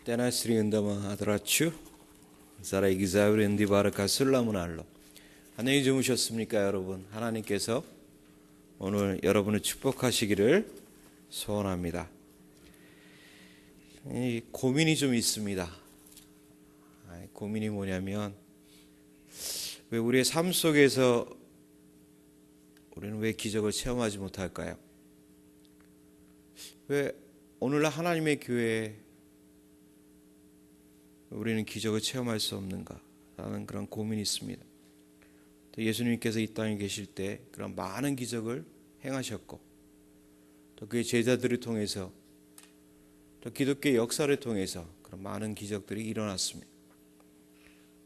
Tena sringandama adrachu 사라이 기자우린 디바르카 슬라문알로 안녕히 주무셨습니까 여러분? 하나님께서 오늘 여러분을 축복하시기를 소원합니다. 고민이 좀 있습니다. 고민이 뭐냐면 왜 우리의 삶 속에서 우리는 왜 기적을 체험하지 못할까요? 왜 오늘날 하나님의 교회에 우리는 기적을 체험할 수 없는가 라는 그런 고민이 있습니다. 또 예수님께서 이 땅에 계실 때 그런 많은 기적을 행하셨고 또 그의 제자들을 통해서 또 기독교의 역사를 통해서 그런 많은 기적들이 일어났습니다.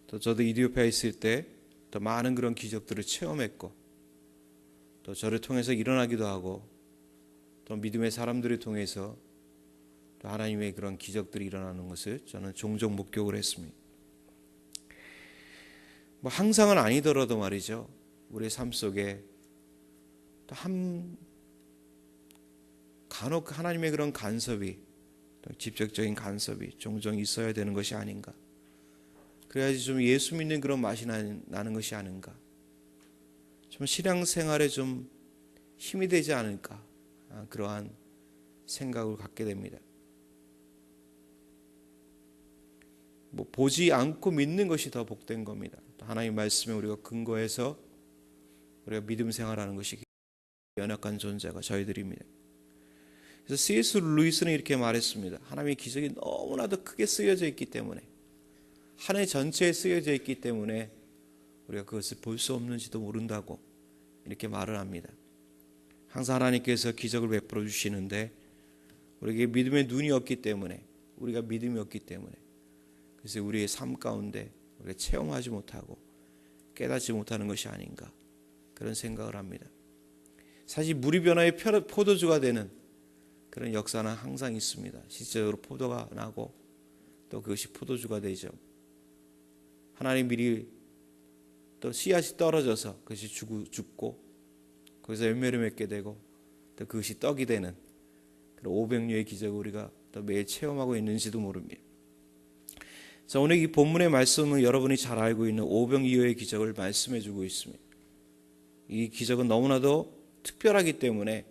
또 저도 이디오피아에 있을 때 또 많은 그런 기적들을 체험했고 또 저를 통해서 일어나기도 하고 또 믿음의 사람들을 통해서 또 하나님의 그런 기적들이 일어나는 것을 저는 종종 목격을 했습니다. 뭐 항상은 아니더라도 말이죠. 우리의 삶 속에 또 간혹 하나님의 그런 간섭이 또 직접적인 간섭이 종종 있어야 되는 것이 아닌가. 그래야지 좀 예수 믿는 그런 맛이 나는 것이 아닌가. 좀 신앙생활에 좀 힘이 되지 않을까. 그러한 생각을 갖게 됩니다. 뭐 보지 않고 믿는 것이 더 복된 겁니다. 하나님의 말씀에 우리가 근거해서 우리가 믿음 생활하는 것이 연약한 존재가 저희들입니다. 그래서 C.S. 루이스는 이렇게 말했습니다. 하나님의 기적이 너무나도 크게 쓰여져 있기 때문에 하늘 전체에 쓰여져 있기 때문에 우리가 그것을 볼 수 없는지도 모른다고 이렇게 말을 합니다. 항상 하나님께서 기적을 베풀어 주시는데 우리에게 믿음의 눈이 없기 때문에 우리가 믿음이 없기 때문에 그래서 우리의 삶 가운데 우리가 체험하지 못하고 깨닫지 못하는 것이 아닌가 그런 생각을 합니다. 사실 물이 변화의 포도주가 되는 그런 역사는 항상 있습니다. 실제로 포도가 나고 또 그것이 포도주가 되죠. 하나님 미리 또 씨앗이 떨어져서 그것이 죽고 거기서 열매를 맺게 되고 또 그것이 떡이 되는 그런 500류의 기적을 우리가 또 매일 체험하고 있는지도 모릅니다. 자, 오늘 이 본문의 말씀은 여러분이 잘 알고 있는 오병이어의 기적을 말씀해 주고 있습니다. 이 기적은 너무나도 특별하기 때문에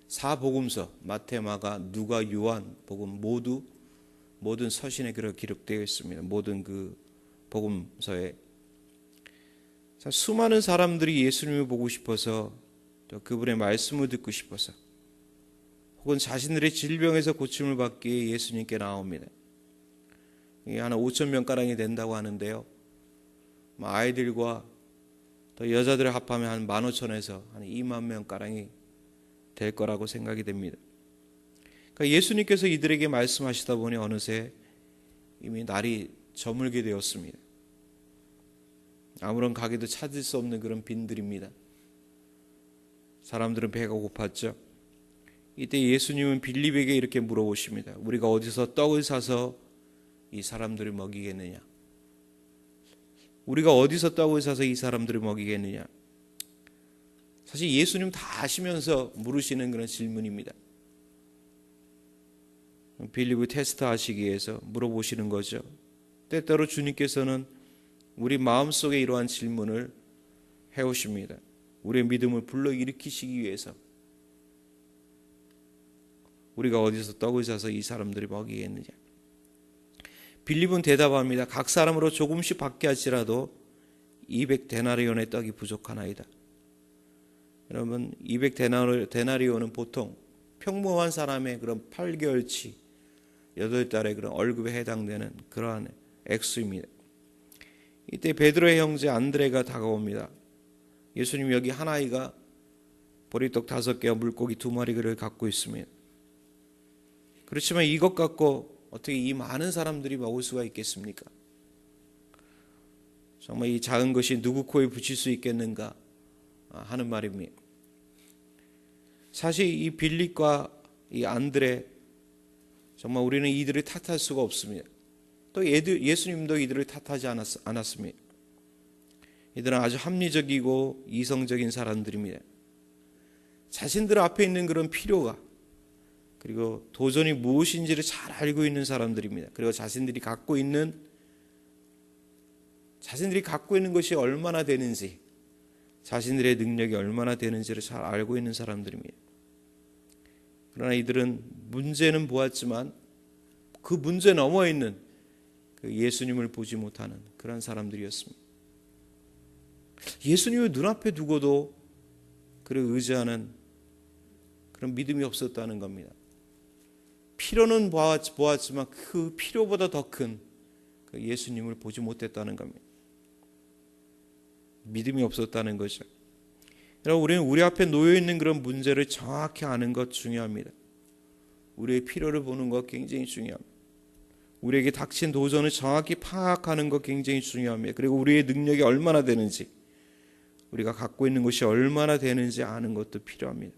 사복음서 마태, 마가, 누가, 요한 복음 모든 서신에 기록되어 있습니다. 모든 그 복음서에 수많은 사람들이 예수님을 보고 싶어서 또 그분의 말씀을 듣고 싶어서 혹은 자신들의 질병에서 고침을 받기 위해 예수님께 나옵니다. 이게 한 5,000명가량이 된다고 하는데요. 아이들과 또 여자들을 합하면 한 15,000에서 한 20,000명가량이 될 거라고 생각이 됩니다. 그러니까 예수님께서 이들에게 말씀하시다 보니 어느새 이미 날이 저물게 되었습니다. 아무런 가게도 찾을 수 없는 그런 빈들입니다. 사람들은 배가 고팠죠. 이때 예수님은 빌립에게 이렇게 물어보십니다. 우리가 어디서 떡을 사서 이 사람들을 먹이겠느냐? 우리가 어디서 떡을 사서 이 사람들을 먹이겠느냐? 사실 예수님 다 아시면서 물으시는 그런 질문입니다. 빌립을 테스트하시기 위해서 물어보시는 거죠. 때때로 주님께서는 우리 마음속에 이러한 질문을 해오십니다. 우리의 믿음을 불러일으키시기 위해서 우리가 어디서 떡을 사서 이 사람들을 먹이겠느냐? 빌립은 대답합니다. 각 사람으로 조금씩 받게 할지라도 200데나리온의 떡이 부족하나이다. 여러분 200데나리온은 보통 평범한 사람의 그런 8개월치 8달의 그런 월급에 해당되는 그러한 액수입니다. 이때 베드로의 형제 안드레가 다가옵니다. 예수님 여기 한 아이가 보리떡 5개와 물고기 2마리를 갖고 있습니다. 그렇지만 이것 갖고 어떻게 이 많은 사람들이 먹을 수가 있겠습니까? 정말 이 작은 것이 누구 코에 붙일 수 있겠는가 하는 말입니다. 사실 이 빌립과 이 안드레 정말 우리는 이들을 탓할 수가 없습니다. 또 예수님도 이들을 탓하지 않았습니다. 이들은 아주 합리적이고 이성적인 사람들입니다. 자신들 앞에 있는 그런 필요가 그리고 도전이 무엇인지를 잘 알고 있는 사람들입니다. 그리고 자신들이 갖고 있는 것이 얼마나 되는지, 자신들의 능력이 얼마나 되는지를 잘 알고 있는 사람들입니다. 그러나 이들은 문제는 보았지만 그 문제 너머에 있는 그 예수님을 보지 못하는 그런 사람들이었습니다. 예수님을 눈앞에 두고도 그를 의지하는 그런 믿음이 없었다는 겁니다. 필요는 보았지만 그 필요보다 더 큰 예수님을 보지 못했다는 겁니다. 믿음이 없었다는 거죠. 여러분, 우리는 우리 앞에 놓여있는 그런 문제를 정확히 아는 것 중요합니다. 우리의 필요를 보는 것 굉장히 중요합니다. 우리에게 닥친 도전을 정확히 파악하는 것 굉장히 중요합니다. 그리고 우리의 능력이 얼마나 되는지, 우리가 갖고 있는 것이 얼마나 되는지 아는 것도 필요합니다.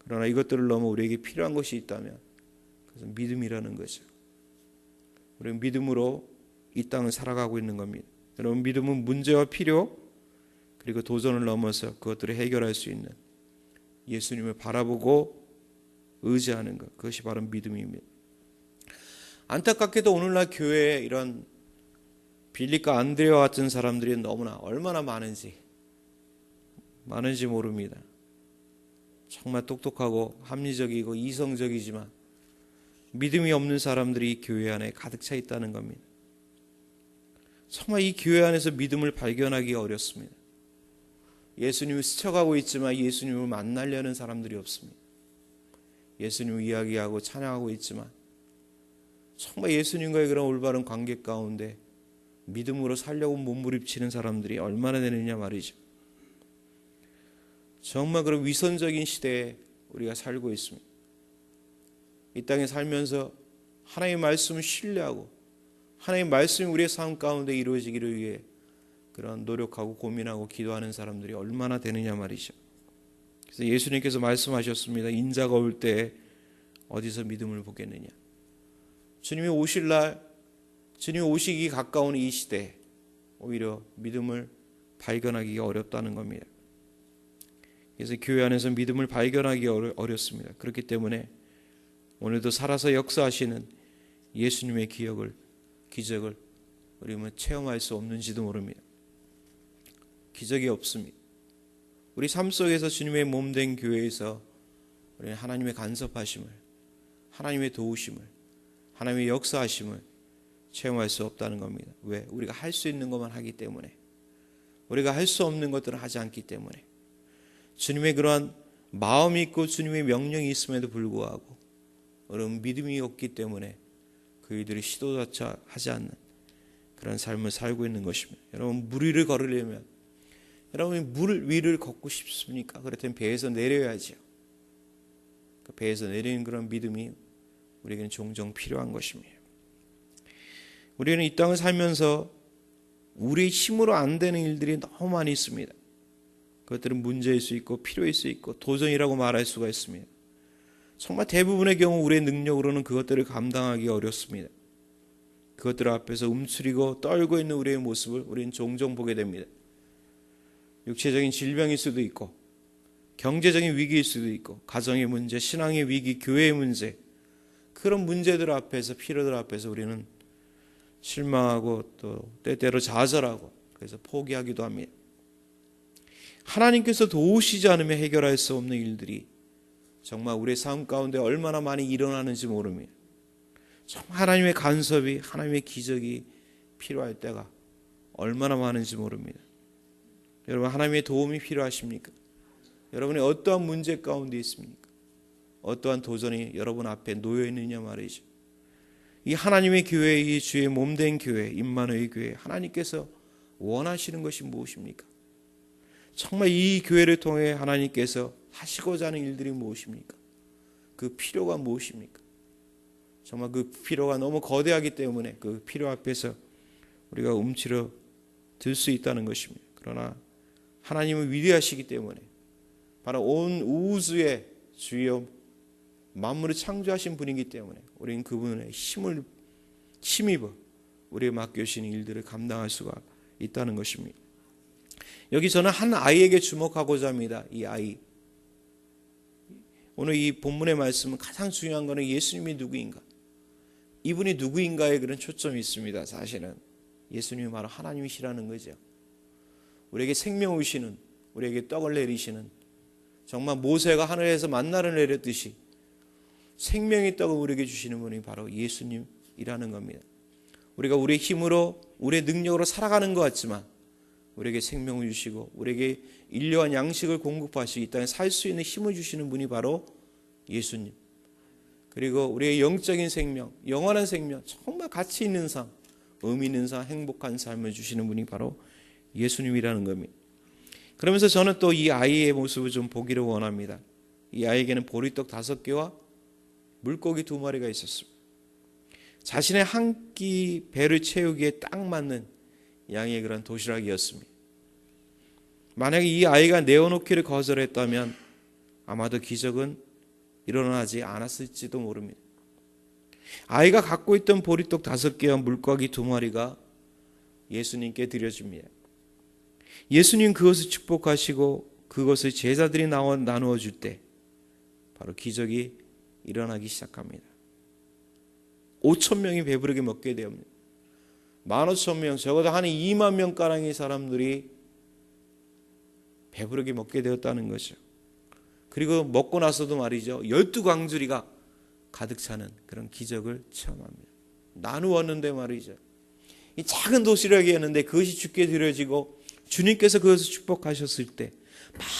그러나 이것들을 넘어 우리에게 필요한 것이 있다면 그것은 믿음이라는 거죠. 우리는 믿음으로 이 땅을 살아가고 있는 겁니다. 여러분, 믿음은 문제와 필요 그리고 도전을 넘어서 그것들을 해결할 수 있는 예수님을 바라보고 의지하는 것, 그것이 바로 믿음입니다. 안타깝게도 오늘날 교회에 이런 빌립과 안드레와 같은 사람들이 너무나 얼마나 많은지 모릅니다. 정말 똑똑하고 합리적이고 이성적이지만 믿음이 없는 사람들이 이 교회 안에 가득 차 있다는 겁니다. 정말 이 교회 안에서 믿음을 발견하기가 어렵습니다. 예수님을 스쳐가고 있지만 예수님을 만나려는 사람들이 없습니다. 예수님을 이야기하고 찬양하고 있지만 정말 예수님과의 그런 올바른 관계 가운데 믿음으로 살려고 몸부림치는 사람들이 얼마나 되느냐 말이죠. 정말 그런 위선적인 시대에 우리가 살고 있습니다. 이 땅에 살면서 하나님의 말씀을 신뢰하고 하나님의 말씀이 우리의 삶 가운데 이루어지기를 위해 그런 노력하고 고민하고 기도하는 사람들이 얼마나 되느냐 말이죠. 그래서 예수님께서 말씀하셨습니다. 인자가 올 때 어디서 믿음을 보겠느냐. 주님이 오실 날, 주님이 오시기 가까운 이 시대에 오히려 믿음을 발견하기가 어렵다는 겁니다. 그래서 교회 안에서 믿음을 발견하기 어렵습니다. 그렇기 때문에 오늘도 살아서 역사하시는 예수님의 기적을 우리는 체험할 수 없는지도 모릅니다. 기적이 없습니다. 우리 삶 속에서 주님의 몸된 교회에서 우리는 하나님의 간섭하심을, 하나님의 도우심을, 하나님의 역사하심을 체험할 수 없다는 겁니다. 왜? 우리가 할 수 있는 것만 하기 때문에, 우리가 할 수 없는 것들을 하지 않기 때문에, 주님의 그러한 마음이 있고 주님의 명령이 있음에도 불구하고 여러분 믿음이 없기 때문에 그이들이 시도조차 하지 않는 그런 삶을 살고 있는 것입니다. 여러분, 물 위를 걸으려면 여러분이 물 위를 걷고 싶습니까? 그렇다면 배에서 내려야죠. 그 배에서 내리는 그런 믿음이 우리에게는 종종 필요한 것입니다. 우리는 이 땅을 살면서 우리의 힘으로 안 되는 일들이 너무 많이 있습니다. 그것들은 문제일 수 있고 필요일 수 있고 도전이라고 말할 수가 있습니다. 정말 대부분의 경우 우리의 능력으로는 그것들을 감당하기 어렵습니다. 그것들 앞에서 움츠리고 떨고 있는 우리의 모습을 우리는 종종 보게 됩니다. 육체적인 질병일 수도 있고 경제적인 위기일 수도 있고 가정의 문제, 신앙의 위기, 교회의 문제, 그런 문제들 앞에서, 필요들 앞에서 우리는 실망하고 또 때때로 좌절하고 그래서 포기하기도 합니다. 하나님께서 도우시지 않으면 해결할 수 없는 일들이 정말 우리의 삶 가운데 얼마나 많이 일어나는지 모릅니다. 정말 하나님의 간섭이, 하나님의 기적이 필요할 때가 얼마나 많은지 모릅니다. 여러분, 하나님의 도움이 필요하십니까? 여러분이 어떠한 문제 가운데 있습니까? 어떠한 도전이 여러분 앞에 놓여 있느냐 말이죠. 이 하나님의 교회, 이 주의 몸된 교회, 임마누엘 교회, 하나님께서 원하시는 것이 무엇입니까? 정말 이 교회를 통해 하나님께서 하시고자 하는 일들이 무엇입니까? 그 필요가 무엇입니까? 정말 그 필요가 너무 거대하기 때문에 그 필요 앞에서 우리가 움츠러 들 수 있다는 것입니다. 그러나 하나님은 위대하시기 때문에 바로 온 우주의 주여 만물을 창조하신 분이기 때문에 우리는 그분의 힘을 힘입어 우리의 맡겨주신 일들을 감당할 수가 있다는 것입니다. 여기 저는 한 아이에게 주목하고자 합니다. 이 아이, 오늘 이 본문의 말씀은 가장 중요한 것은 예수님이 누구인가, 이분이 누구인가에 그런 초점이 있습니다. 사실은 예수님이 바로 하나님이시라는 거죠. 우리에게 생명을 주시는, 우리에게 떡을 내리시는, 정말 모세가 하늘에서 만나를 내렸듯이 생명의 떡을 우리에게 주시는 분이 바로 예수님이라는 겁니다. 우리가 우리의 힘으로, 우리의 능력으로 살아가는 것 같지만 우리에게 생명을 주시고 우리에게 일용할 양식을 공급하시고 이 땅에 살 수 있는 힘을 주시는 분이 바로 예수님. 그리고 우리의 영적인 생명, 영원한 생명, 정말 가치 있는 삶, 의미 있는 삶, 행복한 삶을 주시는 분이 바로 예수님이라는 겁니다. 그러면서 저는 또 이 아이의 모습을 좀 보기를 원합니다. 이 아이에게는 보리떡 5개와 물고기 2마리가 있었습니다. 자신의 한 끼 배를 채우기에 딱 맞는 양의 그런 도시락이었습니다. 만약에 이 아이가 내어놓기를 거절했다면 아마도 기적은 일어나지 않았을지도 모릅니다. 아이가 갖고 있던 보리떡 5개와 물고기 2마리가 예수님께 드려집니다. 예수님 그것을 축복하시고 그것을 제자들이 나누어 줄 때 바로 기적이 일어나기 시작합니다. 5,000명이 배부르게 먹게 되옵니다. 15,000명, 적어도 한 2만 명가량의 사람들이 배부르게 먹게 되었다는 것이죠. 그리고 먹고 나서도 말이죠, 12광주리가 가득 차는 그런 기적을 체험합니다. 나누었는데 말이죠, 이 작은 도시락이었는데 그것이 주께 드려지고 주님께서 그것을 축복하셨을 때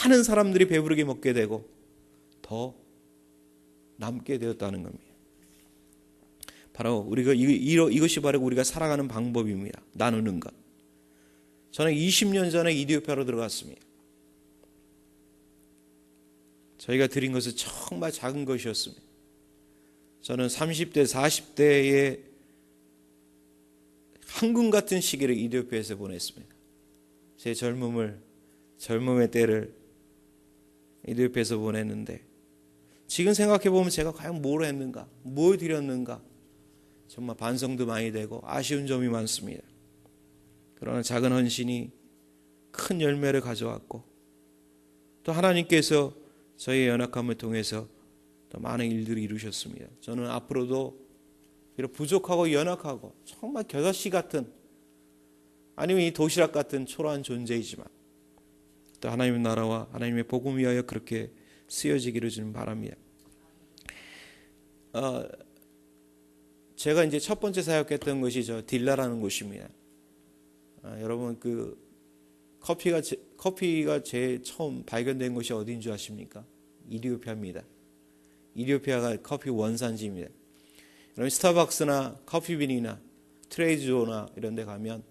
많은 사람들이 배부르게 먹게 되고 더 남게 되었다는 겁니다. 바로 우리가 이것이 바로 우리가 살아가는 방법입니다. 나누는 것. 저는 20년 전에 이디오피아로 들어갔습니다. 저희가 드린 것은 정말 작은 것이었습니다. 저는 30대, 40대의 황금 같은 시기를 이디오피아에서 보냈습니다. 제 젊음의 때를 이디오피아에서 보냈는데 지금 생각해보면 제가 과연 뭘 했는가, 뭘 드렸는가, 정말 반성도 많이 되고 아쉬운 점이 많습니다. 그러나 작은 헌신이 큰 열매를 가져왔고 또 하나님께서 저희의 연약함을 통해서 또 많은 일들을 이루셨습니다. 저는 앞으로도 비록 부족하고 연약하고 정말 겨자씨 같은, 아니면 이 도시락 같은 초라한 존재이지만 또 하나님의 나라와 하나님의 복음 위하여 그렇게 쓰여지기를 좀 바랍니다. 제가 이제 첫 번째 사역했던 것이 저 딜라라는 곳입니다. 여러분 그 커피가 제일 처음 발견된 곳이 어디인 줄 아십니까? 이디오피아입니다. 이디오피아가 커피 원산지입니다. 여러분 스타벅스나 커피빈이나 트레이드조나 이런 데 가면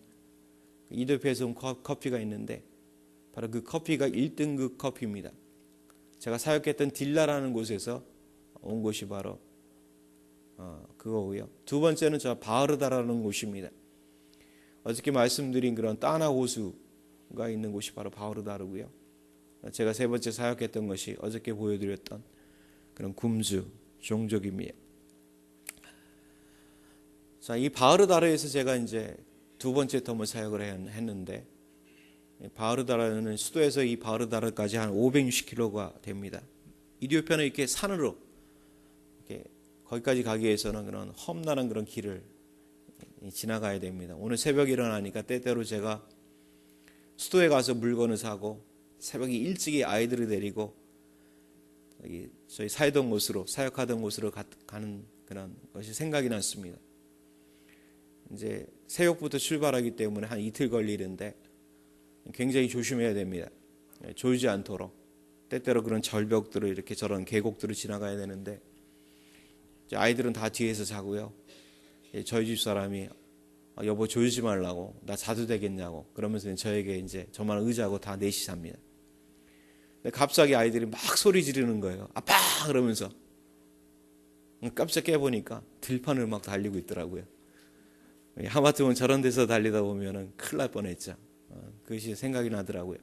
이디오피아에서 온 커피가 있는데 바로 그 커피가 1등급 커피입니다. 제가 사역했던 딜라라는 곳에서 온 곳이 바로 그거고요. 두 번째는 저 바흐르다라는 곳입니다. 어저께 말씀드린 그런 따나 호수가 있는 곳이 바로 바흐르다르고요. 제가 세 번째 사역했던 것이 어저께 보여드렸던 그런 굼주 종족입니다. 자, 이 바흐르다르에서 제가 이제 두 번째 텀을 사역을 했는데, 바흐르다르는 수도에서 이 바흐르다르까지 한 560km가 됩니다. 이디오피아는 이렇게 산으로 이렇게 거기까지 가기 위해서는 그런 험난한 그런 길을 지나가야 됩니다. 오늘 새벽에 일어나니까 때때로 제가 수도에 가서 물건을 사고 새벽에 일찍이 아이들을 데리고 저희 살던 곳으로, 사역하던 곳으로 가는 그런 것이 생각이 났습니다. 이제 새벽부터 출발하기 때문에 한 이틀 걸리는데 굉장히 조심해야 됩니다. 졸지 않도록. 때때로 그런 절벽들을 이렇게 저런 계곡들을 지나가야 되는데 아이들은 다 뒤에서 자고요. 저희 집 사람이 여보 졸지 말라고, 나 자도 되겠냐고 그러면서 저에게 이제 저만 의지하고 다 넷이 잡니다. 근데 갑자기 아이들이 막 소리 지르는 거예요. 아빠 그러면서. 깜짝 깨보니까 들판을 막 달리고 있더라고요. 하마터면 저런 데서 달리다 보면 큰일 날 뻔했죠. 그것이 생각이 나더라고요.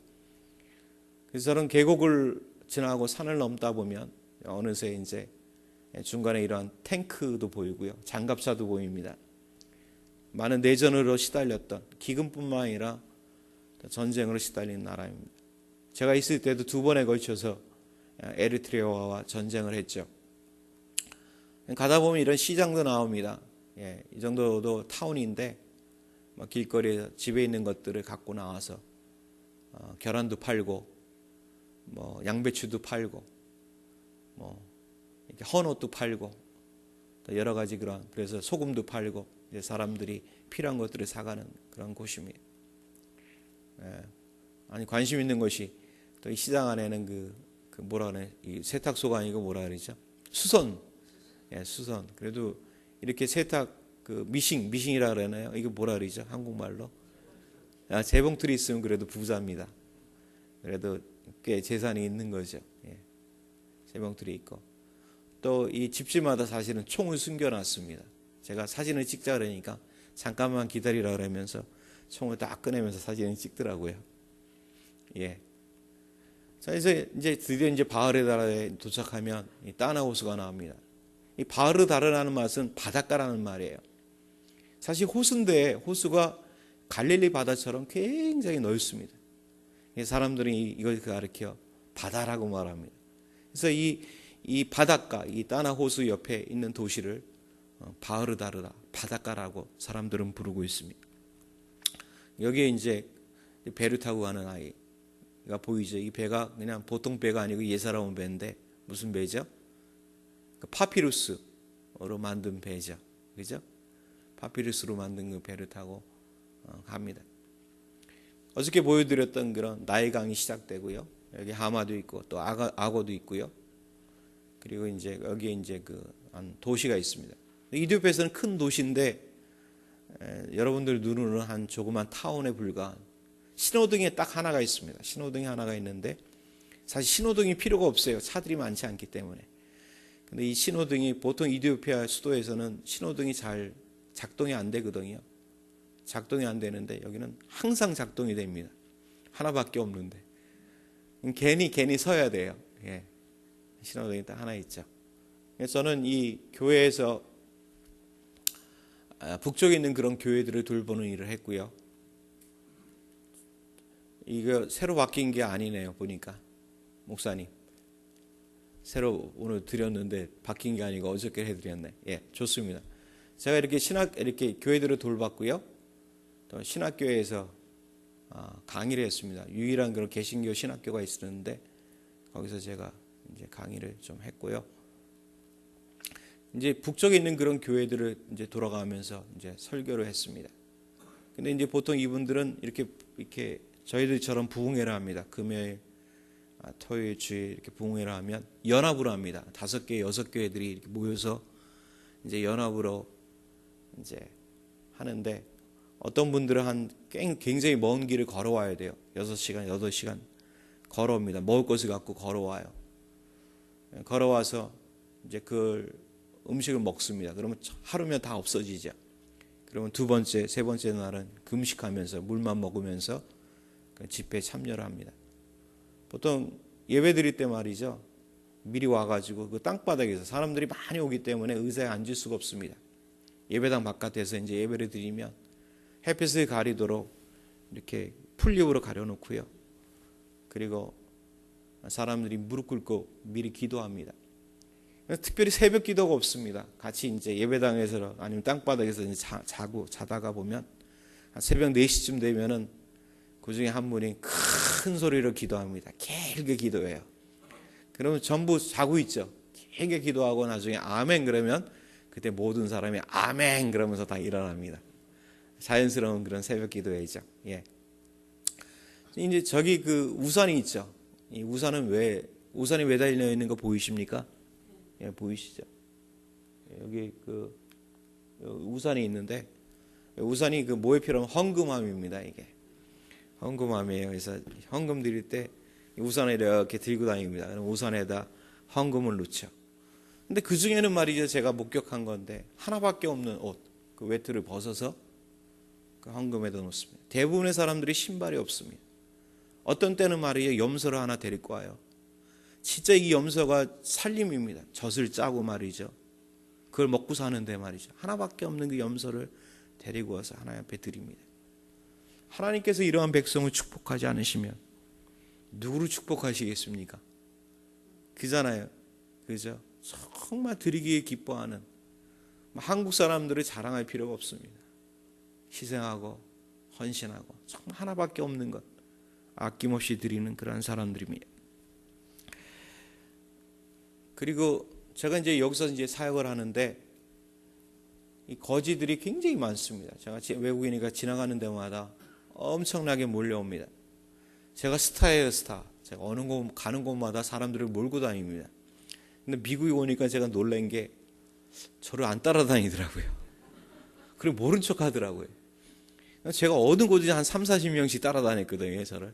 그래서 저런 계곡을 지나고 산을 넘다 보면 어느새 이제 중간에 이러한 탱크도 보이고요, 장갑차도 보입니다. 많은 내전으로 시달렸던, 기근뿐만 아니라 전쟁으로 시달린 나라입니다. 제가 있을 때도 두 번에 걸쳐서 에리트레아와 전쟁을 했죠. 가다 보면 이런 시장도 나옵니다. 이 정도도 타운인데 길거리에 집에 있는 것들을 갖고 나와서 계란도 팔고 양배추도 팔고 이렇게 헌옷도 팔고 여러 가지 그래서 소금도 팔고 이제 사람들이 필요한 것들을 사가는 그런 곳입니다. 아니 관심 있는 것이 또 이 시장 안에는 그 뭐라 그래, 이 세탁소가 아니고 뭐라 그러죠? 수선. 수선. 그래도 이렇게 세탁 미싱이라 그러나요? 이거 뭐라 그러죠? 한국말로? 재봉틀이 있으면 그래도 부자입니다. 그래도 꽤 재산이 있는 거죠. 재봉틀이 있고. 또 이 집집마다 사실은 총을 숨겨놨습니다. 제가 사진을 찍자 그러니까 잠깐만 기다리라 그러면서 총을 딱 꺼내면서 사진을 찍더라고요. 자, 이제 드디어 이제 바흐르다르에 도착하면 이 따나호수가 나옵니다. 이 바흐르다르라는 말은 바닷가라는 말이에요. 사실 호수인데 호수가 갈릴리 바다처럼 굉장히 넓습니다. 사람들이 이걸 가리켜 바다라고 말합니다. 그래서 이 바닷가, 이 따나 호수 옆에 있는 도시를 바흐르다르라, 바닷가라고 사람들은 부르고 있습니다. 여기에 이제 배를 타고 가는 아이가 보이죠. 이 배가 그냥 보통 배가 아니고 예사로운 배인데 무슨 배죠? 파피루스로 만든 배죠. 그죠? 파피루스로 만든 그 배를 타고 갑니다. 어저께 보여드렸던 그런 나일강이 시작되고요. 여기 하마도 있고 또 악어도 있고요. 그리고 이제 여기에 이제 한 도시가 있습니다. 이디오피아에서는 큰 도시인데 여러분들 눈으로는 한 조그만 타운에 불과한 신호등이 딱 하나가 있습니다. 신호등이 하나가 있는데 사실 신호등이 필요가 없어요. 차들이 많지 않기 때문에. 근데 이 신호등이 보통 이디오피아 수도에서는 신호등이 잘 작동이 안 되거든요. 작동이 안 되는데 여기는 항상 작동이 됩니다. 하나밖에 없는데 괜히 서야 돼요. 신호등이 딱 하나 있죠. 그래서 저는 이 교회에서 북쪽에 있는 그런 교회들을 돌보는 일을 했고요. 이거 새로 바뀐 게 아니네요. 보니까 목사님 새로 오늘 드렸는데 바뀐 게 아니고 어저께 해드렸네. 좋습니다. 제가 이렇게 교회들을 돌봤고요. 또 신학교에서 강의를 했습니다. 유일한 그런 개신교 신학교가 있었는데 거기서 제가 이제 강의를 좀 했고요. 이제 북쪽에 있는 그런 교회들을 이제 돌아가면서 이제 설교를 했습니다. 근데 이제 보통 이분들은 이렇게 저희들처럼 부흥회를 합니다. 금요일, 토요일, 주일 이렇게 부흥회를 하면 연합으로 합니다. 5개, 6교회들이 이렇게 모여서 이제 연합으로 이제 하는데 어떤 분들은 굉장히 먼 길을 걸어와야 돼요. 6시간, 8시간 걸어옵니다. 먹을 것을 갖고 걸어와요. 걸어와서 이제 그 음식을 먹습니다. 그러면 하루면 다 없어지죠. 그러면 2번째, 3번째 날은 금식하면서 물만 먹으면서 그 집회에 참여를 합니다. 보통 예배 드릴 때 말이죠. 미리 와가지고 그 땅바닥에서 사람들이 많이 오기 때문에 의자에 앉을 수가 없습니다. 예배당 바깥에서 이제 예배를 드리면 햇빛을 가리도록 이렇게 풀잎으로 가려놓고요. 그리고 사람들이 무릎 꿇고 미리 기도합니다. 특별히 새벽 기도가 없습니다. 같이 이제 예배당에서 아니면 땅바닥에서 이제 자다가 보면 새벽 4시쯤 되면은 그 중에 한 분이 큰 소리로 기도합니다. 길게 기도해요. 그러면 전부 자고 있죠. 길게 기도하고 나중에 아멘 그러면 그때 모든 사람이 아멘 그러면서 다 일어납니다. 자연스러운 그런 새벽 기도회죠. 이제 저기 그 우산이 있죠. 이 우산이 왜 달려 있는 거 보이십니까? 보이시죠? 여기 그 우산이 있는데 우산이 그 뭐에 필요하면 헌금함입니다. 이게 헌금함이에요. 그래서 헌금 드릴 때 우산을 이렇게 들고 다닙니다. 그럼 우산에다 헌금을 넣죠. 근데 그 중에는 말이죠. 제가 목격한 건데 하나밖에 없는 옷, 그 외투를 벗어서 그 헌금에다 놓습니다. 대부분의 사람들이 신발이 없습니다. 어떤 때는 말이죠. 염소를 하나 데리고 와요. 진짜 이 염소가 살림입니다. 젖을 짜고 말이죠. 그걸 먹고 사는데 말이죠. 하나밖에 없는 그 염소를 데리고 와서 하나님 앞에 드립니다. 하나님께서 이러한 백성을 축복하지 않으시면 누구를 축복하시겠습니까? 그잖아요. 그죠? 정말 드리기에 기뻐하는, 한국 사람들을 자랑할 필요가 없습니다. 희생하고 헌신하고 정말 하나밖에 없는 것 아낌없이 드리는 그러한 사람들입니다. 그리고 제가 이제 여기서 이제 사역을 하는데 이 거지들이 굉장히 많습니다. 제가 외국인이니까 지나가는 데마다 엄청나게 몰려옵니다. 제가 스타예요, 스타. 제가 어느 곳 가는 곳마다 사람들을 몰고 다닙니다. 근데 미국에 오니까 제가 놀란 게 저를 안 따라다니더라고요. 그리고 모른 척 하더라고요. 제가 어느 곳이든 한 3, 40명씩 따라다녔거든요, 저를.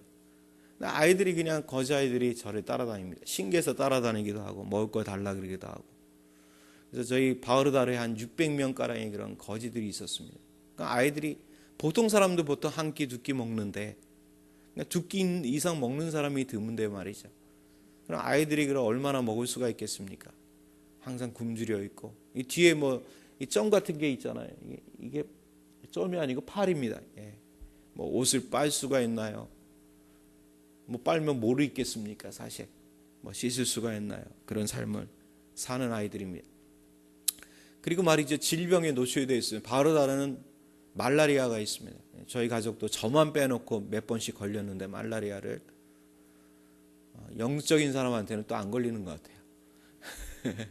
아이들이 그냥 거지 아이들이 저를 따라다닙니다. 신기해서 따라다니기도 하고 먹을 거 달라 그러기도 하고. 그래서 저희 바흐르다르에 한 600명 가량의 그런 거지들이 있었습니다. 그러니까 아이들이 보통 사람도 보통 한 끼, 두 끼 먹는데 두 끼 이상 먹는 사람이 드문데 말이죠. 그럼 아이들이 그럼 얼마나 먹을 수가 있겠습니까? 항상 굶주려 있고 이 뒤에 뭐 이 점 같은 게 있잖아요. 이게 점이 아니고 팔입니다. 예. 뭐 옷을 빨 수가 있나요? 뭐 빨면 뭐로 입겠습니까? 사실 뭐 씻을 수가 있나요? 그런 삶을 사는 아이들입니다. 그리고 말이죠, 질병에 노출되어 있어요. 바흐르다르는 말라리아가 있습니다. 저희 가족도 저만 빼놓고 몇 번씩 걸렸는데 말라리아를 영적인 사람한테는 또 안 걸리는 것 같아요.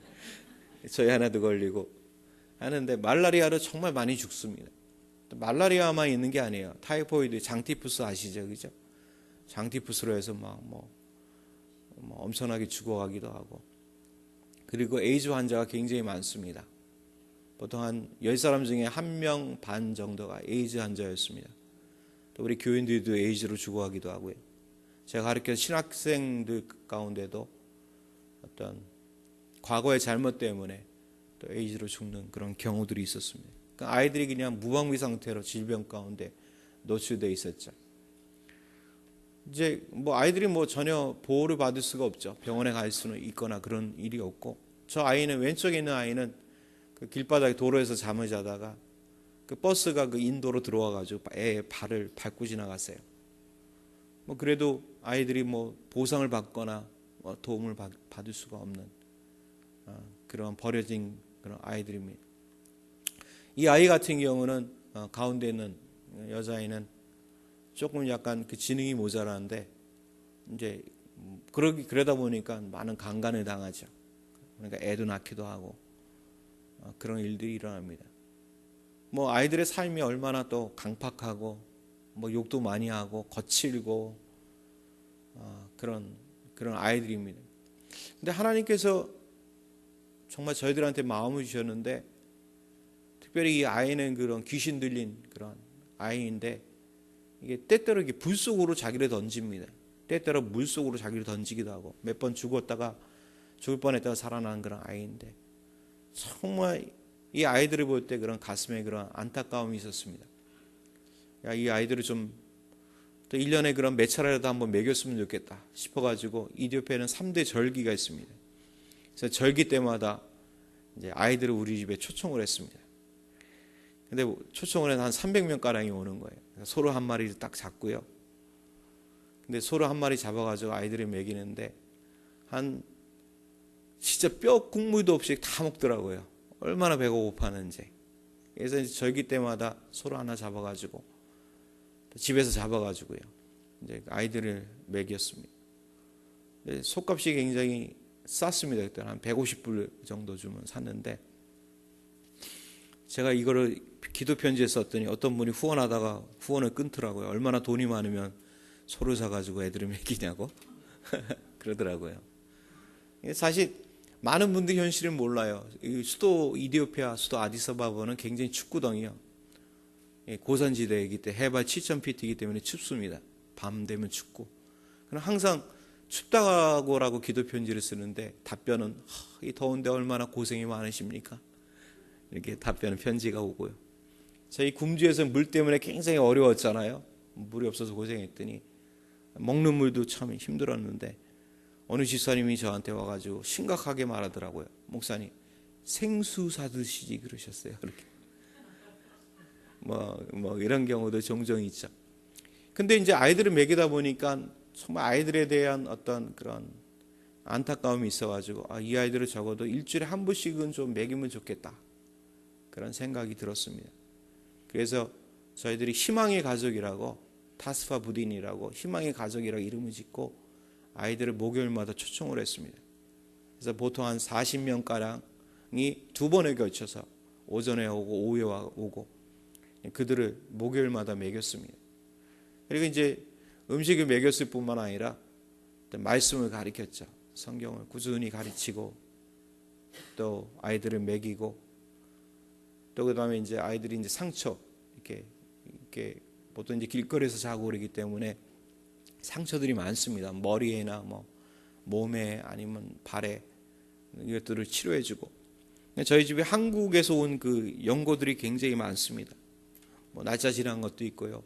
저희 하나도 걸리고 하는데 말라리아로 정말 많이 죽습니다. 말라리아만 있는 게 아니에요. 타이포이드, 장티푸스 아시죠, 그죠? 장티푸스로 해서 뭐 엄청나게 죽어가기도 하고, 그리고 에이즈 환자가 굉장히 많습니다. 보통 한 10사람 중에 1명 반 정도가 에이즈 환자였습니다. 또 우리 교인들도 에이즈로 죽어가기도 하고요. 제가 가르쳐 신학생들 가운데도 어떤 과거의 잘못 때문에 또 에이즈로 죽는 그런 경우들이 있었습니다. 그러니까 아이들이 그냥 무방비 상태로 질병 가운데 노출되어 있었죠. 이제 뭐 아이들이 뭐 전혀 보호를 받을 수가 없죠. 병원에 갈 수는 있거나 그런 일이 없고, 저 아이는 왼쪽에 있는 아이는 그 길바닥에 도로에서 잠을 자다가 그 버스가 그 인도로 들어와 가지고 애의 발을 밟고 지나갔어요. 뭐 그래도 아이들이 뭐 보상을 받거나 뭐 도움을 받을 수가 없는 그런 버려진 그런 아이들입니다. 이 아이 같은 경우는 가운데 있는 여자아이는 조금 약간 그 지능이 모자라는데 이제 그러다 보니까 많은 강간을 당하죠. 그러니까 애도 낳기도 하고 그런 일들이 일어납니다. 뭐 아이들의 삶이 얼마나 또 강팍하고 뭐 욕도 많이 하고 거칠고 그런 아이들입니다. 근데 하나님께서 정말 저희들한테 마음을 주셨는데, 특별히 이 아이는 그런 귀신 들린 그런 아이인데, 이게 때때로 이렇게 불 속으로 자기를 던집니다. 때때로 물 속으로 자기를 던지기도 하고, 몇 번 죽을 뻔했다가 살아난 그런 아이인데, 정말 이 아이들을 볼 때 그런 가슴에 그런 안타까움이 있었습니다. 이 아이들을 좀 또 1년에 그런 몇 차례라도 한번 먹였으면 좋겠다 싶어가지고 이디오피아에는 3대 절기가 있습니다. 그래서 절기 때마다 이제 아이들을 우리 집에 초청을 했습니다. 근데 초청을 해서 한 300명 가량이 오는 거예요. 소로 한 마리를 딱 잡고요. 근데 소로 한 마리 잡아가지고 아이들을 먹이는데 한 진짜 뼈 국물도 없이 다 먹더라고요. 얼마나 배가 고파는지. 그래서 이제 절기 때마다 소로 하나 잡아가지고 집에서 잡아가지고요, 이제 아이들을 먹였습니다. 속값이 굉장히 쌌습니다. 그때 한 150불 정도 주면 샀는데, 제가 이거를 기도 편지에 썼더니 어떤 분이 후원하다가 후원을 끊더라고요. 얼마나 돈이 많으면 소를 사가지고 애들을 먹이냐고 그러더라고요. 사실 많은 분들이 현실을 몰라요. 수도 이디오피아 수도 아디스아바바는 굉장히 춥거든요. 고산지대이기 때문에 해발 7,000피트이기 때문에 춥습니다. 밤 되면 춥고. 그럼 항상 춥다고라고 기도 편지를 쓰는데 답변은 이 더운데 얼마나 고생이 많으십니까? 이렇게 답변은 편지가 오고요. 저희 굶주에서 물 때문에 굉장히 어려웠잖아요. 물이 없어서 고생했더니 먹는 물도 참 힘들었는데 어느 집사님이 저한테 와가지고 심각하게 말하더라고요. 목사님, 생수 사드시지 그러셨어요. 그렇게. 뭐 이런 경우도 종종 있죠. 근데 이제 아이들을 먹이다 보니까 정말 아이들에 대한 어떤 그런 안타까움이 있어가지고 이 아이들을 적어도 일주일에 한 번씩은 좀 먹이면 좋겠다, 그런 생각이 들었습니다. 그래서 저희들이 희망의 가족이라고, 타스파 부딘이라고 희망의 가족이라고 이름을 짓고 아이들을 목요일마다 초청을 했습니다. 그래서 보통 한 40명가량이 두 번에 걸쳐서 오전에 오고 오후에 오고 그들을 목요일마다 먹였습니다. 그리고 이제 음식을 먹였을 뿐만 아니라 말씀을 가르쳤죠. 성경을 꾸준히 가르치고 또 아이들을 먹이고 또 그다음에 이제 아이들이 이제 상처 이렇게 보통 이제 길거리에서 자고 그러기 때문에 상처들이 많습니다. 머리에나 뭐 몸에 아니면 발에 이것들을 치료해주고. 저희 집에 한국에서 온 그 연고들이 굉장히 많습니다. 뭐 날짜 지난 것도 있고요.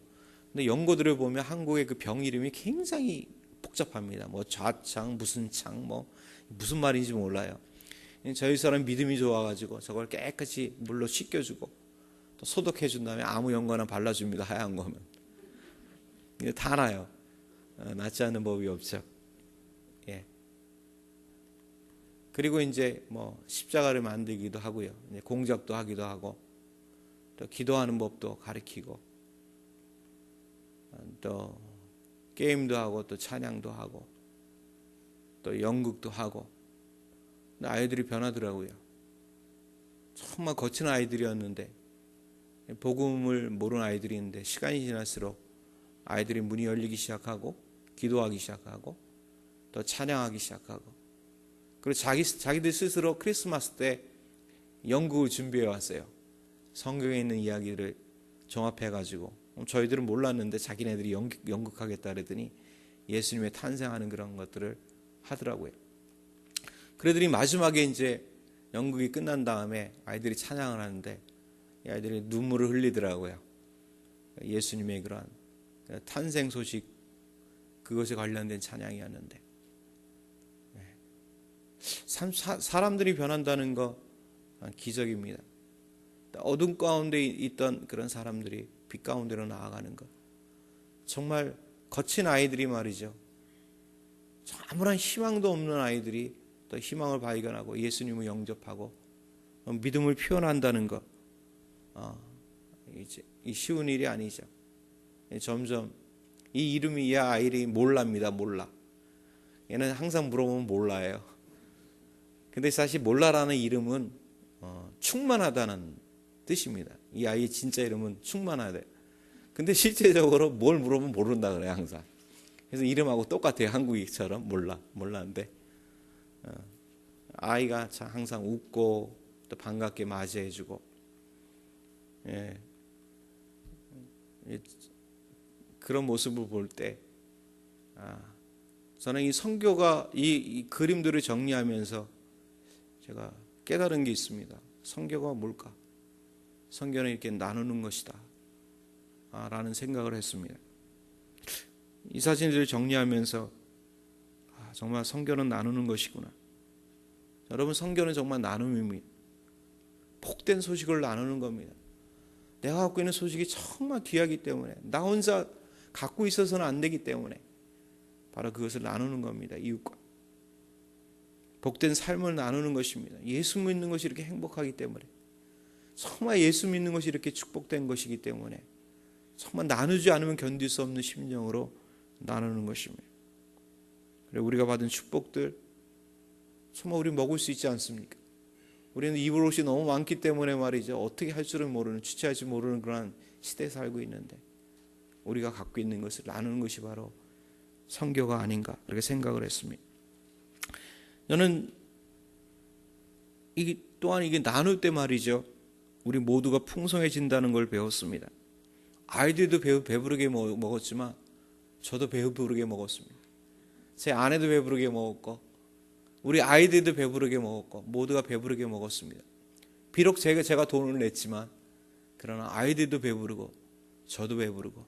근데 연고들을 보면 한국의 그 병 이름이 굉장히 복잡합니다. 뭐 좌창 무슨 창 뭐 무슨 말인지 몰라요. 저희 사람 믿음이 좋아가지고 저걸 깨끗이 물로 씻겨주고 또 소독해준 다음에 아무 연고나 발라줍니다. 하얀 거면 이게 다 나요. 낫지 않는 법이 없죠. 예. 그리고 이제 뭐 십자가를 만들기도 하고요. 공작도 하기도 하고 또 기도하는 법도 가르치고 또 게임도 하고 또 찬양도 하고 또 연극도 하고. 근데 아이들이 변하더라고요. 정말 거친 아이들이었는데 복음을 모르는 아이들인데 시간이 지날수록 아이들이 문이 열리기 시작하고 기도하기 시작하고 또 찬양하기 시작하고 그리고 자기들 스스로 크리스마스 때 연극을 준비해 왔어요. 성경에 있는 이야기를 종합해가지고 저희들은 몰랐는데 자기네들이 연극하겠다 그러더니 예수님의 탄생하는 그런 것들을 하더라고요. 그들이 마지막에 이제 연극이 끝난 다음에 아이들이 찬양을 하는데 이 아이들이 눈물을 흘리더라고요. 예수님의 그러한 탄생 소식 그것에 관련된 찬양이었는데 사람들이 변한다는 거 기적입니다. 어둠 가운데 있던 그런 사람들이 빛 가운데로 나아가는 것, 정말 거친 아이들이 말이죠. 아무런 희망도 없는 아이들이 또 희망을 발견하고 예수님을 영접하고 믿음을 표현한다는 것, 이 쉬운 일이 아니죠. 점점 이 이름이 이 아이들이 몰랍니다. 몰라. 얘는 항상 물어보면 몰라요. 근데 사실 몰라라는 이름은 충만하다는 뜻입니다. 이 아이의 진짜 이름은 충만하대. 근데 실제적으로 뭘 물어보면 모른다 그래요, 항상. 그래서 이름하고 똑같아요. 한국이처럼 몰라인데 아이가 참 항상 웃고 또 반갑게 맞이해주고, 예. 그런 모습을 볼 때 저는 이 성교가 이 그림들을 정리하면서 제가 깨달은 게 있습니다. 성교가 뭘까? 성교는 이렇게 나누는 것이다 라는 생각을 했습니다. 이 사진들을 정리하면서 정말 성교는 나누는 것이구나. 여러분, 성교는 정말 나눔입니다. 복된 소식을 나누는 겁니다. 내가 갖고 있는 소식이 정말 귀하기 때문에, 나 혼자 갖고 있어서는 안 되기 때문에 바로 그것을 나누는 겁니다. 이웃과 복된 삶을 나누는 것입니다. 예수 믿는 것이 이렇게 행복하기 때문에, 정말 예수 믿는 것이 이렇게 축복된 것이기 때문에 정말 나누지 않으면 견딜 수 없는 심령으로 나누는 것입니다. 그리고 우리가 받은 축복들 정말 우리 먹을 수 있지 않습니까? 우리는 입을 옷이 너무 많기 때문에 말이죠, 어떻게 할 줄을 모르는, 취치할 줄 모르는 그런 시대에 살고 있는데 우리가 갖고 있는 것을 나누는 것이 바로 성교가 아닌가, 이렇게 생각을 했습니다. 저는 또한 이게 나눌 때 말이죠, 우리 모두가 풍성해진다는 걸 배웠습니다. 아이들도 배부르게 먹었지만 저도 배부르게 먹었습니다. 제 아내도 배부르게 먹었고 우리 아이들도 배부르게 먹었고 모두가 배부르게 먹었습니다. 비록 제가 돈을 냈지만 그러나 아이들도 배부르고 저도 배부르고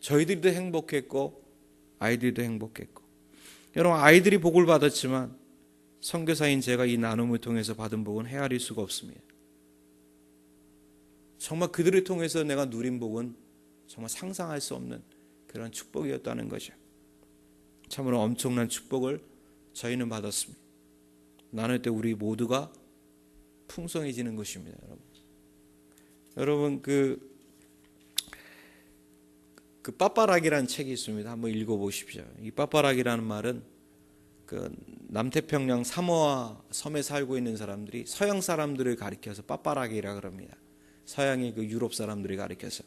저희들도 행복했고 아이들도 행복했고, 여러분, 아이들이 복을 받았지만 선교사인 제가 이 나눔을 통해서 받은 복은 헤아릴 수가 없습니다. 정말 그들을 통해서 내가 누린 복은 정말 상상할 수 없는 그런 축복이었다는 거죠. 참으로 엄청난 축복을 저희는 받았습니다. 나눌 때 우리 모두가 풍성해지는 것입니다. 여러분 그 빠빠락이라는 책이 있습니다. 한번 읽어보십시오. 이 빠빠락이라는 말은 그 남태평양 사모아 섬에 살고 있는 사람들이 서양 사람들을 가리켜서 빠빠락이라 그럽니다. 서양의 그 유럽 사람들이 가리켜서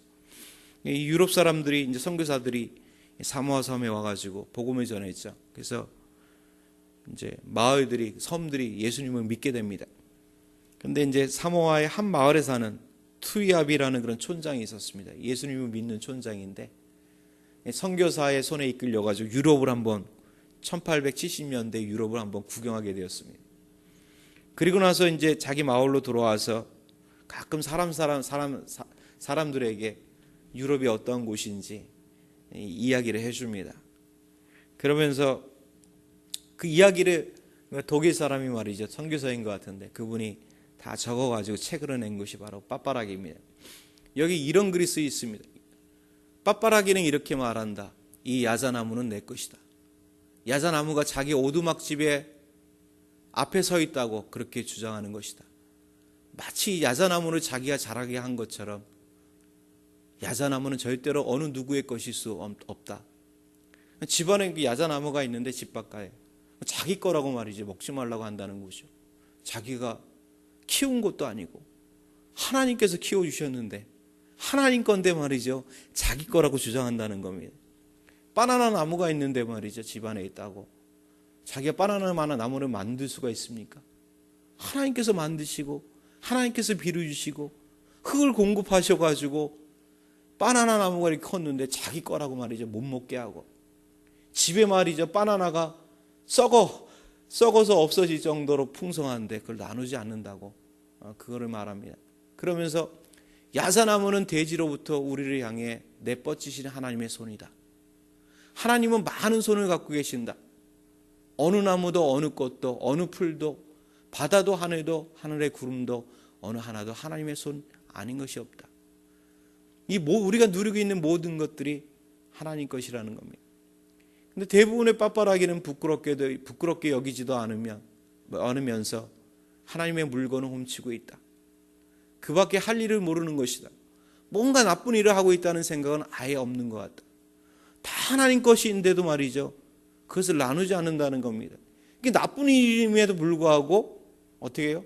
이 유럽 사람들이 이제 선교사들이 사모아 섬에 와가지고 복음을 전했죠. 그래서 이제 마을들이 섬들이 예수님을 믿게 됩니다. 근데 이제 사모아의 한 마을에 사는 투이압이라는 그런 촌장이 있었습니다. 예수님을 믿는 촌장인데 선교사의 손에 이끌려가지고 유럽을 한번 1870년대 유럽을 한번 구경하게 되었습니다. 그리고 나서 이제 자기 마을로 돌아와서 가끔 사람들에게 유럽이 어떤 곳인지 이야기를 해줍니다. 그러면서 그 이야기를 독일 사람이 말이죠. 선교사인 것 같은데 그분이 다 적어가지고 책으로 낸 것이 바로 빠빠락입니다. 여기 이런 글이 쓰여 있습니다. 빠빠락이는 이렇게 말한다. 이 야자나무는 내 것이다. 야자나무가 자기 오두막집에 앞에 서 있다고 그렇게 주장하는 것이다. 마치 야자나무를 자기가 자라게 한 것처럼 야자나무는 절대로 어느 누구의 것일 수 없다. 집안에 야자나무가 있는데 집 바깥에 자기 거라고 말이지 먹지 말라고 한다는 거죠. 자기가 키운 것도 아니고 하나님께서 키워주셨는데 하나님 건데 말이죠. 자기 거라고 주장한다는 겁니다. 바나나 나무가 있는데 말이죠. 집안에 있다고. 자기가 바나나 나무를 만들 수가 있습니까? 하나님께서 만드시고 하나님께서 비료 주시고 흙을 공급하셔가지고 바나나 나무가 이렇게 컸는데 자기 거라고 말이죠. 못 먹게 하고 집에 말이죠. 바나나가 썩어서 없어질 정도로 풍성한데 그걸 나누지 않는다고 그거를 말합니다. 그러면서 야자나무는 대지로부터 우리를 향해 내뻗치시는 하나님의 손이다. 하나님은 많은 손을 갖고 계신다. 어느 나무도 어느 꽃도 어느 풀도 바다도 하늘도 하늘의 구름도 어느 하나도 하나님의 손 아닌 것이 없다. 우리가 누리고 있는 모든 것들이 하나님 것이라는 겁니다. 근데 대부분의 빠빠라기는 부끄럽게 여기지도 않으면서 하나님의 물건을 훔치고 있다. 그 밖에 할 일을 모르는 것이다. 뭔가 나쁜 일을 하고 있다는 생각은 아예 없는 것 같다. 다 하나님 것인데도 말이죠. 그것을 나누지 않는다는 겁니다. 이게 나쁜 일임에도 불구하고 어떻게 해요?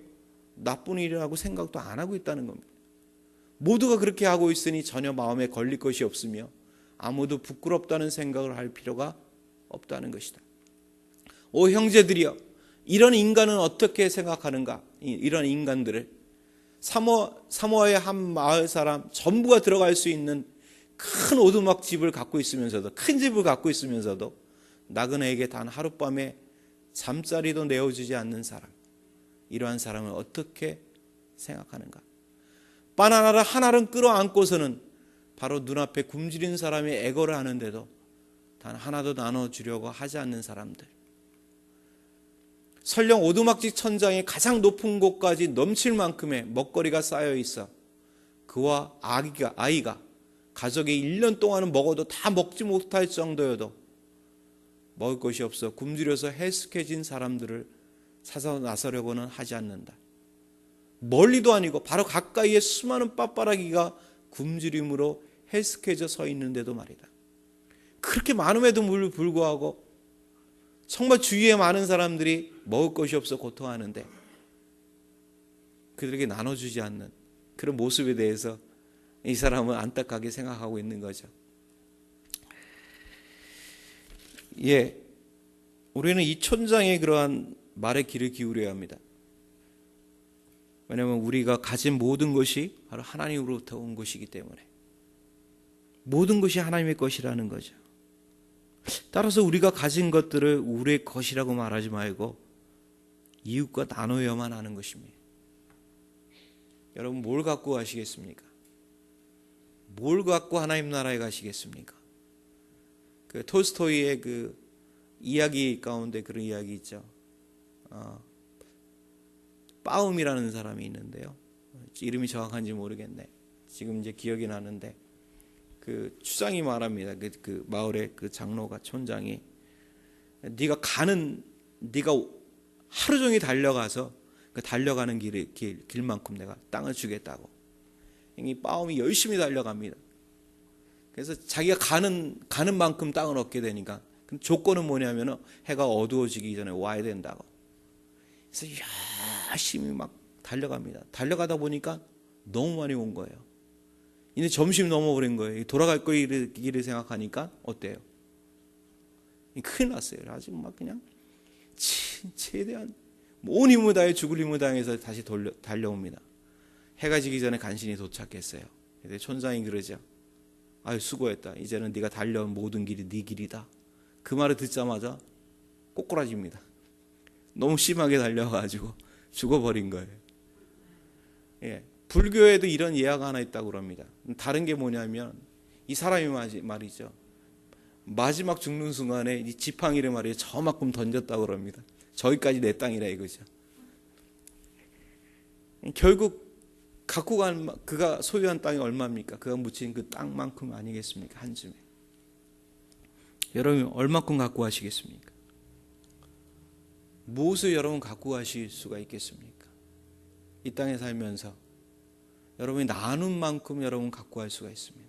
나쁜 일이라고 생각도 안 하고 있다는 겁니다. 모두가 그렇게 하고 있으니 전혀 마음에 걸릴 것이 없으며 아무도 부끄럽다는 생각을 할 필요가 없다는 것이다. 오 형제들이여, 이런 인간은 어떻게 생각하는가? 이런 인간들을 사모아의 한 마을 사람 전부가 들어갈 수 있는 큰 오두막 집을 갖고 있으면서도 큰 집을 갖고 있으면서도 나그네에게 단 하룻밤에 잠자리도 내어주지 않는 사람, 이러한 사람을 어떻게 생각하는가? 바나나를 하나를 끌어안고서는 바로 눈앞에 굶주린 사람의 애거를 하는데도 단 하나도 나눠주려고 하지 않는 사람들, 설령 오두막집 천장의 가장 높은 곳까지 넘칠 만큼의 먹거리가 쌓여 있어 그와 아이가 가족이 1년 동안은 먹어도 다 먹지 못할 정도여도 먹을 것이 없어 굶주려서 해숙해진 사람들을 찾아 나서려고는 하지 않는다. 멀리도 아니고 바로 가까이에 수많은 빠빠라기가 굶주림으로 해숙해져 서 있는데도 말이다. 그렇게 많음에도 불구하고 정말 주위에 많은 사람들이 먹을 것이 없어 고통하는데 그들에게 나눠주지 않는 그런 모습에 대해서 이 사람은 안타깝게 생각하고 있는 거죠. 예, 우리는 이 촌장의 그러한 말에 귀를 기울여야 합니다. 왜냐하면 우리가 가진 모든 것이 바로 하나님으로부터 온 것이기 때문에 모든 것이 하나님의 것이라는 거죠. 따라서 우리가 가진 것들을 우리의 것이라고 말하지 말고 이웃과 나눠야만 하는 것입니다. 여러분 뭘 갖고 가시겠습니까? 뭘 갖고 하나님 나라에 가시겠습니까? 그 톨스토이의 그 이야기 가운데 그런 이야기 있죠. 빠움이라는 사람이 있는데요. 이름이 정확한지 모르겠네. 지금 이제 기억이 나는데 그 추장이 말합니다. 그 마을의 그 장로가 촌장이 네가 하루 종일 달려가서 그 달려가는 길만큼 내가 땅을 주겠다고. 이 빠움이 열심히 달려갑니다. 그래서 자기가 가는 만큼 땅을 얻게 되니까 조건은 뭐냐면 해가 어두워지기 전에 와야 된다고. 그래서 열심히 막 달려갑니다. 달려가다 보니까 너무 많이 온 거예요. 이제 점심 넘어버린 거예요. 돌아갈 길을 생각하니까 어때요? 큰일 났어요. 아주 막 그냥 최대한 온 힘을 다해 죽을 힘을 다해서 다시 달려옵니다. 해가 지기 전에 간신히 도착했어요. 근데 촌장이 그러죠. 아유, 수고했다. 이제는 네가 달려온 모든 길이 네 길이다. 그 말을 듣자마자 꼬꾸라집니다. 너무 심하게 달려가지고 죽어버린 거예요. 예, 불교에도 이런 예화가 하나 있다고 그럽니다. 다른 게 뭐냐면 이 사람이 말이죠. 마지막 죽는 순간에 이 지팡이를 말이에요. 저만큼 던졌다고 그럽니다. 저기까지 내 땅이라 이거죠. 결국 갖고 간 그가 소유한 땅이 얼마입니까? 그가 묻힌 그 땅만큼 아니겠습니까? 한 줌에. 여러분 얼마큼 갖고 가시겠습니까? 무엇을 여러분 갖고 가실 수가 있겠습니까? 이 땅에 살면서 여러분이 나눈 만큼 여러분 갖고 갈 수가 있습니다.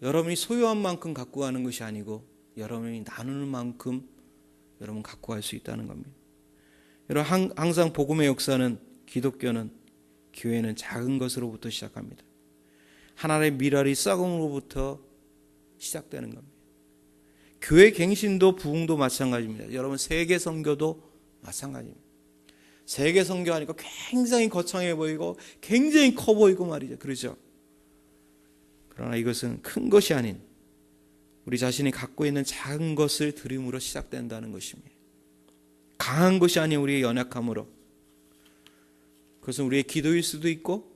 여러분이 소유한 만큼 갖고 가는 것이 아니고 여러분이 나누는 만큼 여러분 갖고 갈 수 있다는 겁니다. 여러분 항상 복음의 역사는 기독교는 교회는 작은 것으로부터 시작합니다. 하나님의 미랄이 썩음으로부터 시작되는 겁니다. 교회 갱신도 부흥도 마찬가지입니다. 여러분 세계 선교도 마찬가지입니다. 세계 선교하니까 굉장히 거창해 보이고 굉장히 커 보이고 말이죠. 그렇죠? 그러나 이것은 큰 것이 아닌 우리 자신이 갖고 있는 작은 것을 드림으로 시작된다는 것입니다. 강한 것이 아닌 우리의 연약함으로. 그것은 우리의 기도일 수도 있고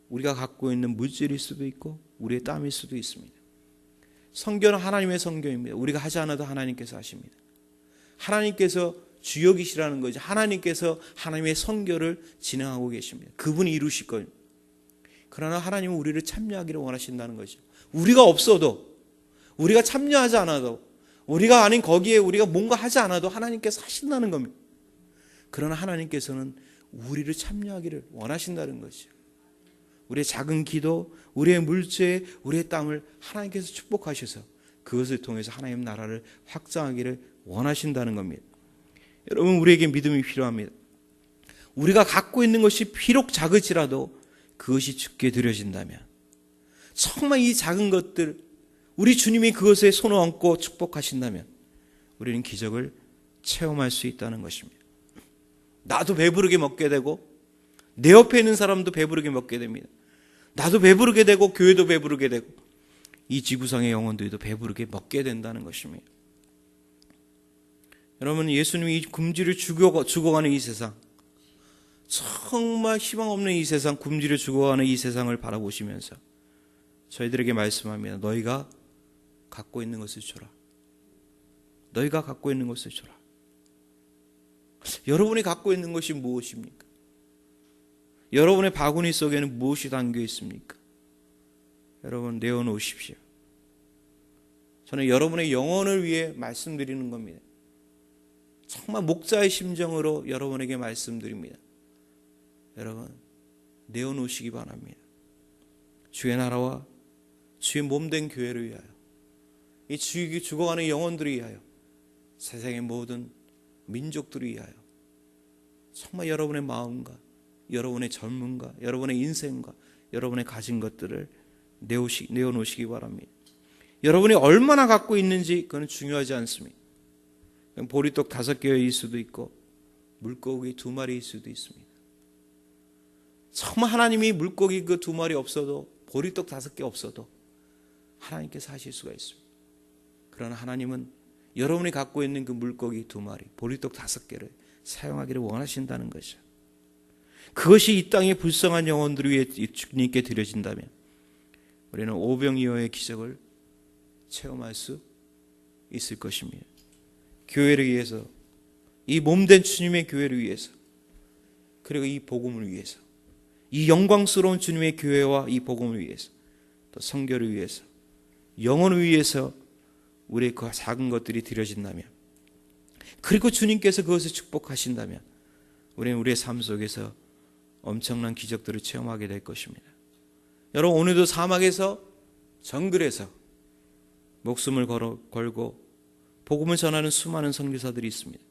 우리가 갖고 있는 물질일 수도 있고 우리의 땀일 수도 있습니다. 선교는 하나님의 선교입니다. 우리가 하지 않아도 하나님께서 하십니다. 하나님께서 주역이시라는 거죠. 하나님께서 하나님의 선교를 진행하고 계십니다. 그분이 이루실 거예요. 그러나 하나님은 우리를 참여하기를 원하신다는 거죠. 우리가 없어도 우리가 참여하지 않아도 우리가 아닌 거기에 우리가 뭔가 하지 않아도 하나님께서 하신다는 겁니다. 그러나 하나님께서는 우리를 참여하기를 원하신다는 것이죠. 우리의 작은 기도, 우리의 물질, 우리의 땀을 하나님께서 축복하셔서 그것을 통해서 하나님 나라를 확장하기를 원하신다는 겁니다. 여러분 우리에게 믿음이 필요합니다. 우리가 갖고 있는 것이 비록 작을지라도 그것이 주께 드려진다면 정말 이 작은 것들 우리 주님이 그것에 손을 얹고 축복하신다면 우리는 기적을 체험할 수 있다는 것입니다. 나도 배부르게 먹게 되고 내 옆에 있는 사람도 배부르게 먹게 됩니다. 나도 배부르게 되고 교회도 배부르게 되고 이 지구상의 영혼들도 배부르게 먹게 된다는 것입니다. 여러분 예수님이 이 금지를 죽어가는 이 세상 정말 희망 없는 이 세상 굶주려 죽어가는 이 세상을 바라보시면서 저희들에게 말씀합니다. 너희가 갖고 있는 것을 줘라. 너희가 갖고 있는 것을 줘라. 여러분이 갖고 있는 것이 무엇입니까? 여러분의 바구니 속에는 무엇이 담겨 있습니까? 여러분 내어놓으십시오. 저는 여러분의 영혼을 위해 말씀드리는 겁니다. 정말 목자의 심정으로 여러분에게 말씀드립니다. 여러분 내어놓으시기 바랍니다. 주의 나라와 주의 몸된 교회를 위하여 이 죽어가는 영혼들을 위하여 세상의 모든 민족들을 위하여 정말 여러분의 마음과 여러분의 젊음과 여러분의 인생과 여러분의 가진 것들을 내어놓으시기 바랍니다. 여러분이 얼마나 갖고 있는지 그건 중요하지 않습니다. 보리떡 5개일 수도 있고 물고기 2마리일 수도 있습니다. 정말 하나님이 물고기 그 2마리 없어도 보리떡 5개 없어도 하나님께서 하실 수가 있습니다. 그러나 하나님은 여러분이 갖고 있는 그 물고기 2마리 보리떡 5개를 사용하기를 원하신다는 것이죠. 그것이 이 땅의 불쌍한 영혼들을 위해 주님께 드려진다면 우리는 오병이어의 기적을 체험할 수 있을 것입니다. 교회를 위해서 이 몸된 주님의 교회를 위해서 그리고 이 복음을 위해서 이 영광스러운 주님의 교회와 이 복음을 위해서 또 선교를 위해서 영혼을 위해서 우리의 그 작은 것들이 드려진다면, 그리고 주님께서 그것을 축복하신다면 우리는 우리의 삶 속에서 엄청난 기적들을 체험하게 될 것입니다. 여러분, 오늘도 사막에서 정글에서 목숨을 걸고 복음을 전하는 수많은 선교사들이 있습니다.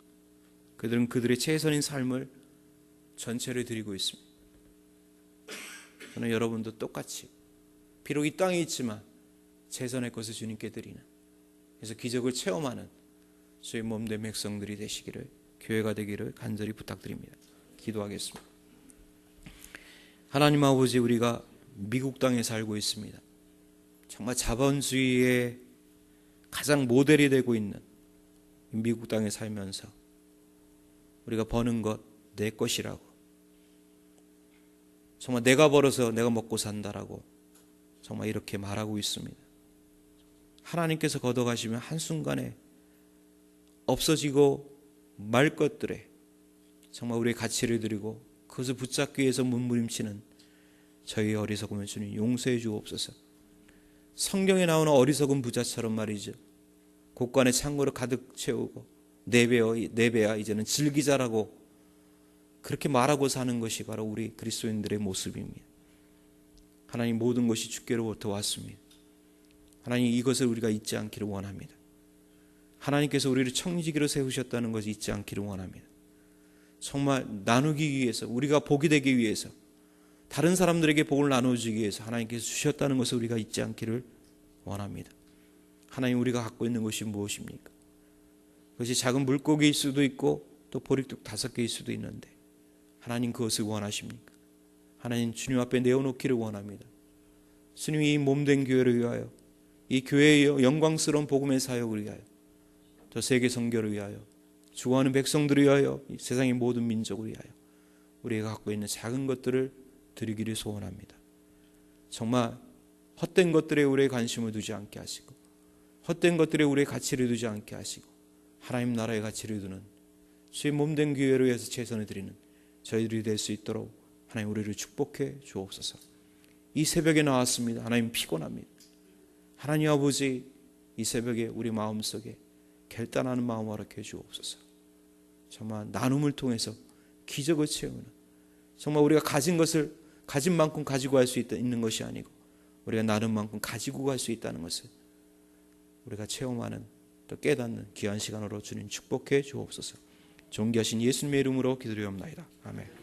그들은 그들의 최선인 삶을 전체를 드리고 있습니다. 저는 여러분도 똑같이 비록 이 땅에 있지만 최선의 것을 주님께 드리는, 그래서 기적을 체험하는 주의 몸된 백성들이 되시기를, 교회가 되기를 간절히 부탁드립니다. 기도하겠습니다. 하나님 아버지, 우리가 미국 땅에 살고 있습니다. 정말 자본주의의 가장 모델이 되고 있는 미국 땅에 살면서 우리가 버는 것 내 것이라고, 정말 내가 벌어서 내가 먹고 산다라고 정말 이렇게 말하고 있습니다. 하나님께서 걷어가시면 한순간에 없어지고 말 것들에 정말 우리의 가치를 드리고 그것을 붙잡기 위해서 몸부림치는 저희의 어리석음을 주님 용서해 주옵소서. 성경에 나오는 어리석은 부자처럼 말이죠, 곳간에 창고를 가득 채우고 네 배야 이제는 즐기자라고 그렇게 말하고 사는 것이 바로 우리 그리스도인들의 모습입니다. 하나님, 모든 것이 주께로부터 왔습니다. 하나님, 이것을 우리가 잊지 않기를 원합니다. 하나님께서 우리를 청지기로 세우셨다는 것을 잊지 않기를 원합니다. 정말 나누기 위해서, 우리가 복이 되기 위해서, 다른 사람들에게 복을 나눠주기 위해서 하나님께서 주셨다는 것을 우리가 잊지 않기를 원합니다. 하나님, 우리가 갖고 있는 것이 무엇입니까? 그것이 작은 물고기일 수도 있고 또 보리떡 5개일 수도 있는데 하나님, 그것을 원하십니까? 하나님, 주님 앞에 내어놓기를 원합니다. 주님이 이 몸된 교회를 위하여, 이 교회의 영광스러운 복음의 사역을 위하여, 또 세계 선교를 위하여, 주고하는 백성들을 위하여, 이 세상의 모든 민족을 위하여 우리가 갖고 있는 작은 것들을 드리기를 소원합니다. 정말 헛된 것들에 우리의 관심을 두지 않게 하시고, 헛된 것들에 우리의 가치를 두지 않게 하시고, 하나님 나라의 가치를 두는 주의 몸된 교회를 위해서 최선을 드리는 저희들이 될 수 있도록 하나님 우리를 축복해 주옵소서. 이 새벽에 나왔습니다. 하나님, 피곤합니다. 하나님 아버지, 이 새벽에 우리 마음속에 결단하는 마음 허락해 주옵소서. 정말 나눔을 통해서 기적을 채우는, 정말 우리가 가진 것을 가진 만큼 가지고 갈 수 있는 것이 아니고 우리가 나눈 만큼 가지고 갈 수 있다는 것을 우리가 체험하는, 또 깨닫는 귀한 시간으로 주님 축복해 주옵소서. 존귀하신 예수님의 이름으로 기도드리옵나이다. 아멘.